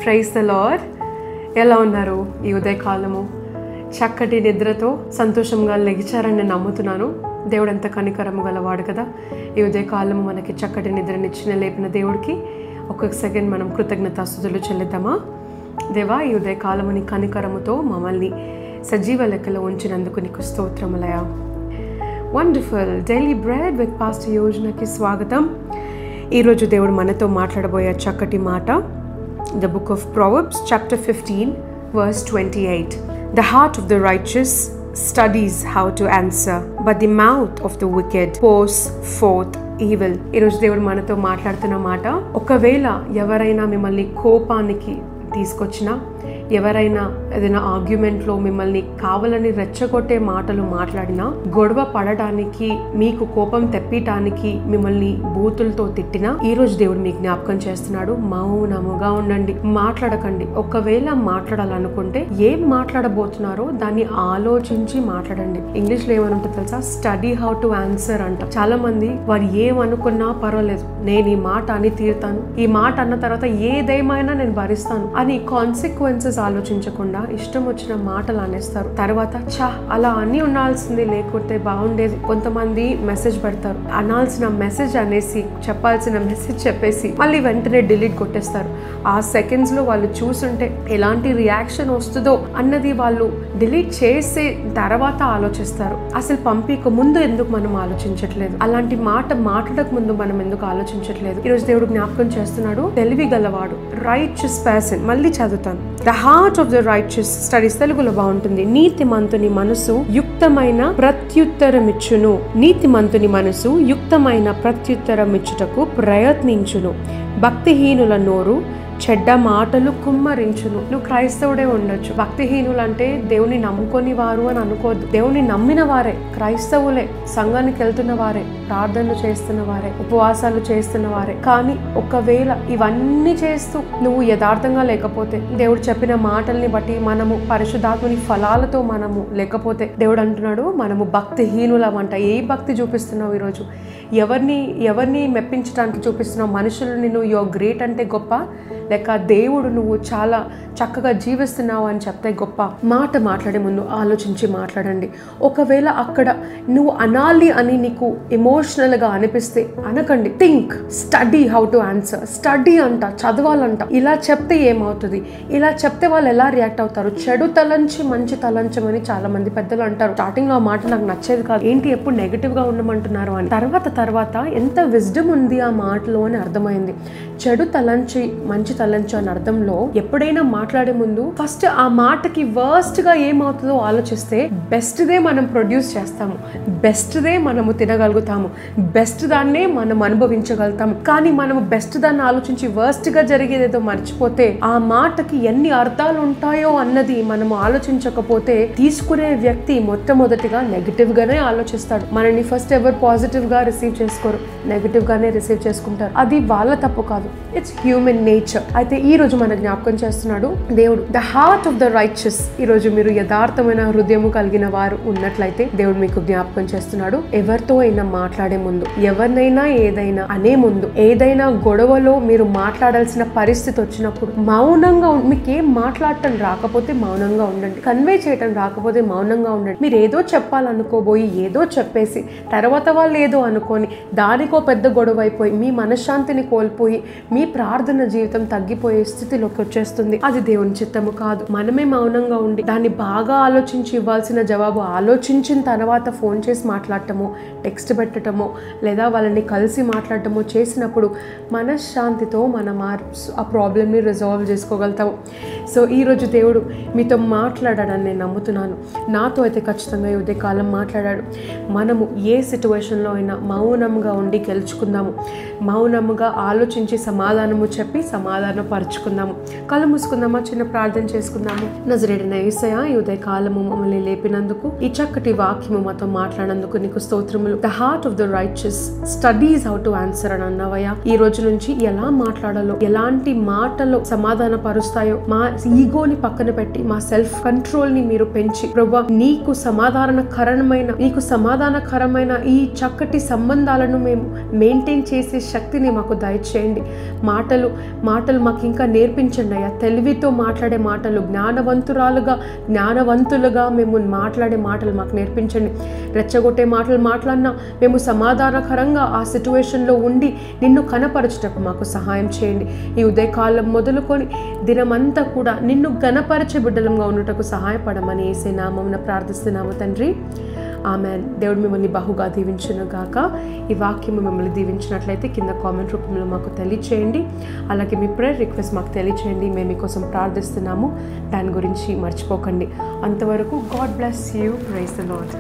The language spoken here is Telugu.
Praise the lord. ఎలా ఉన్నారు? ఈ ఉదయకాలము చక్కటి నిద్రతో సంతోషంగా లెగిచారని నేను నమ్ముతున్నాను. దేవుడు ఎంత కనికరము గలవాడు కదా. ఈ ఉదయకాలము మనకి చక్కటి నిద్రనిచ్చిన లేపిన దేవుడికి ఒక్కొక్క సెకండ్ మనం కృతజ్ఞతాస్తుతులు చెల్లిద్దామా? దేవా, ఈ ఉదయకాలము నీ కనికరముతో మమ్మల్ని సజీవ లెక్కలో ఉంచినందుకు నీకు స్తోత్రములయా. Wonderful daily bread with pastor యోజనకి స్వాగతం. ఈరోజు దేవుడు మనతో మాట్లాడబోయే చక్కటి మాట, the book of Proverbs chapter 15 verse 28. The heart of the righteous studies how to answer, but the mouth of the wicked pours forth evil. ఈరోజు దేవుడు మనతో మాట్లాడుతున్న మాట, ఒకవేళ ఎవరైనా మిమ్మల్ని కోపానికి తీసుకొచ్చినా, ఎవరైనా ఏదైనా ఆర్గ్యుమెంట్లో మిమ్మల్ని కావాలని రెచ్చగొట్టే మాటలు మాట్లాడినా, గొడవ పడటానికి, మీకు కోపం తెప్పటానికి మిమ్మల్ని బూతులతో తిట్టినా, ఈరోజు దేవుడు మీకు జ్ఞాపకం చేస్తున్నాడు, మౌనముగా ఉండండి, మాట్లాడకండి. ఒకవేళ మాట్లాడాలనుకుంటే ఏం మాట్లాడబోతున్నారో దాన్ని ఆలోచించి మాట్లాడండి. ఇంగ్లీష్లో ఏమని ఉంటుంది తెలుసా? స్టడీ హౌ టు ఆన్సర్ అంట. చాలా మంది వారు ఏమనుకున్నా పర్వాలేదు, నేను ఈ మాట అని తీరుతాను, ఈ మాట అన్న తర్వాత ఏదేమైనా నేను భరిస్తాను అని కాన్సిక్వెన్సెస్ ఆలోచించకుండా ఇష్టం వచ్చిన మాటలు అనేస్తారు. తర్వాత అలా అన్ని ఉండాల్సింది, లేకపోతే బాగుండేది. కొంతమంది మెసేజ్ పెడతారు, అనాల్సిన మెసేజ్ అనేసి చెప్పాల్సిన మెసేజ్ చెప్పేసి మళ్ళీ వెంటనే డిలీట్ కొట్టేస్తారు. ఆ సెకండ్స్ లో వాళ్ళు చూసుంటే ఎలాంటి రియాక్షన్ వస్తుందో అన్నది వాళ్ళు డిలీట్ చేసే తర్వాత ఆలోచిస్తారు. అసలు పంపిక ముందు ఎందుకు మనం ఆలోచించట్లేదు? అలాంటి మాట మాట్లాడక ముందు మనం ఎందుకు ఆలోచించట్లేదు? ఈరోజు దేవుడు జ్ఞాపకం చేస్తున్నాడు, తెలివి గలవాడు, రైచియస్ పర్సన్. మళ్ళీ చదువుతాను. The heart of the righteous studies తెలుగులో బాగుంటుంది. నీతిమంతుని మనసు యుక్తమైన ప్రత్యుత్తరమిచ్చును. నీతిమంతుని మనసు యుక్తమైన ప్రత్యుత్తరమిచ్చుటకు ప్రయత్నించును. భక్తిహీనుల నోరు చెడ్డ మాటలు కుమ్మరించును. నువ్వు క్రైస్తవుడే ఉండొచ్చు, భక్తిహీనులు అంటే దేవుని నమ్ముకొని వారు అని అనుకోద్దు. దేవుని నమ్మిన వారే, క్రైస్తవులే, సంఘానికి వెళ్తున్న వారే, ప్రార్థనలు చేస్తున్న వారే, ఉపవాసాలు చేస్తున్న వారే. కానీ ఒకవేళ ఇవన్నీ చేస్తూ నువ్వు యథార్థంగా లేకపోతే, దేవుడు చెప్పిన మాటల్ని బట్టి మనము పరిశుద్ధాత్మని ఫలాలతో మనము లేకపోతే, దేవుడు అంటున్నాడు మనము భక్తిహీనులమంట. ఏ భక్తి చూపిస్తున్నావు ఈరోజు? ఎవరిని మెప్పించడానికి చూపిస్తున్నావు? మనుషులు నిన్ను యువర్ గ్రేట్ అంటే గొప్ప, లేక దేవుడు నువ్వు చాలా చక్కగా జీవిస్తున్నావు అని చెప్తే గొప్ప? మాట మాట్లాడే ముందు ఆలోచించి మాట్లాడండి. ఒకవేళ అక్కడ నువ్వు అనాలి అని నీకు ఎమోషనల్గా అనిపిస్తే అనకండి. Think, study how to answer. Study అంట, చదవాలంట. ఇలా చెప్తే ఏమవుతుంది? ఇలా చెప్తే వాళ్ళు ఎలా రియాక్ట్ అవుతారు? చెడు తలంచి మంచి తలంచమని చాలా మంది పెద్దలు అంటారు. స్టార్టింగ్ లో ఆ మాట నాకు నచ్చేది కాదు, ఏంటి ఎప్పుడు నెగిటివ్ గా ఉండమంటున్నారు అని. తర్వాత ఎంత విజ్డమ్ ఉంది ఆ మాటలో అని అర్థమైంది. చెడు తలంచి మంచి తలంచు అని అర్థంలో ఎప్పుడైనా మాట్లాడే ముందు ఫస్ట్ ఆ మాటకి వర్స్ట్ గా ఏమవుతుందో ఆలోచిస్తే బెస్ట్ దే మనం ప్రొడ్యూస్ చేస్తాము, బెస్ట్ దే మనము తినగలుగుతాము, బెస్ట్ దాన్నే మనం అనుభవించగలుగుతాము. కానీ మనము బెస్ట్ దాన్ని ఆలోచించి వర్స్ట్ గా జరిగేదేదో మర్చిపోతే, ఆ మాటకి ఎన్ని అర్థాలు ఉంటాయో అన్నది మనము ఆలోచించకపోతే, తీసుకునే వ్యక్తి మొట్టమొదటిగా నెగిటివ్ గానే ఆలోచిస్తాడు. మనని ఫస్ట్ ఎవరు పాజిటివ్ గా రిసీవ్ చేసుకోరు, నెగిటివ్ గానే రిసీవ్ చేసుకుంటారు. అది వాళ్ళ తప్పు కాదు, ఇట్స్ హ్యూమన్ నేచర్. అయితే ఈ రోజు మన జ్ఞాపకం చేస్తున్నాడు దేవుడు, the heart of the righteous. ఈ రోజు మీరు యథార్థమైన హృదయము కలిగిన వారు ఉన్నట్లయితే దేవుడు మీకు జ్ఞాపకం చేస్తున్నాడు, ఎవరితో అయినా మాట్లాడే ముందు, ఎవరినైనా ఏదైనా అనే ముందు, ఏదైనా గొడవలో మీరు మాట్లాడాల్సిన పరిస్థితి వచ్చినప్పుడు మౌనంగా మీకేం మాట్లాడటం రాకపోతే మౌనంగా ఉండండి. కన్వే చేయటం రాకపోతే మౌనంగా ఉండండి. మీరు ఏదో చెప్పాలనుకోబోయి ఏదో చెప్పేసి తర్వాత వాళ్ళు ఏదో అనుకొని దానికో పెద్ద గొడవ అయిపోయి మీ మనశ్శాంతిని కోల్పోయి మీ ప్రార్థన జీవితం తగ్గిపోయే స్థితిలోకి వచ్చేస్తుంది. అది దేవుని చిత్తము కాదు. మనమే మౌనంగా ఉండి దాన్ని బాగా ఆలోచించి ఇవ్వాల్సిన జవాబు ఆలోచించిన తర్వాత ఫోన్ చేసి మాట్లాడటమో, టెక్స్ట్ పెట్టడమో, లేదా వాళ్ళని కలిసి మాట్లాడటమో చేసినప్పుడు మనశ్శాంతితో మనం ఆ ప్రాబ్లమ్ని రిజాల్వ్ చేసుకోగలుగుతాము. సో ఈరోజు దేవుడు మీతో మాట్లాడాడని నేను నమ్ముతున్నాను. నాతో అయితే ఖచ్చితంగా ఈ ఉదయకాలం మాట్లాడాడు. మనము ఏ సిచ్యువేషన్లో అయినా మౌనంగా ఉండి గెలుచుకుందాము, మౌనముగా ఆలోచించి సమాధానము చెప్పి సమాధానం పరుచుకుందాము. కళ్ళు మూసుకుందామా, చిన్న ప్రార్థన చేసుకుందాము. నజరేయుడైన యేసయ్యా, ఈ ఉదయకాలము మమ్మల్ని లేపినందుకు, ఈ చక్కటి వాక్యము మాతో మాట్లాడినందుకు నీకు స్తోత్రములు. The heart of the righteous studies how to answer అని అన్నావయ్యా. ఈ రోజు నుంచి ఎలా మాట్లాడాలో, ఎలాంటి మాటలు సమాధాన పరుస్తాయో, మా ఈగోని పక్కన పెట్టి మా సెల్ఫ్ కంట్రోల్ ని మీరు పెంచి ప్రభువా నీకు సమాధానకరమైన ఈ చక్కటి సంబంధాలను మేము మెయింటైన్ చేసే శక్తిని మాకు దయచేయండి. మాటలు మాటలు మాకు ఇంకా నేర్పించండి అయ్యా. తెలివితో మాట్లాడే మాటలు, జ్ఞానవంతులుగా మేము మాట్లాడే మాటలు మాకు నేర్పించండి. రెచ్చగొట్టే మాటలు మాట్లాడినా మేము సమాధానకరంగా ఆ సిచ్యువేషన్లో ఉండి నిన్ను కనపరచుటకు మాకు సహాయం చేయండి. ఈ ఉదయకాలం మొదలుకొని దినమంతా కూడా నిన్ను ఘనపరచే బిడ్డలంగా ఉండుటకు సహాయపడమని యేసే నామమున ప్రార్థిస్తున్నాము తండ్రి. ఆమెన్. దేవుడు మిమ్మల్ని బహుగా దీవించును గాక. ఈ వాక్యం మిమ్మల్ని దీవించినట్లయితే కింద కామెంట్ రూపంలో మాకు తెలియచేయండి. అలాగే మీ ప్రేయర్ రిక్వెస్ట్ మాకు తెలియచేయండి. మేము మీకోసం ప్రార్థిస్తున్నాము. దాని గురించి మర్చిపోకండి. అంతవరకు God bless you. Praise the lord.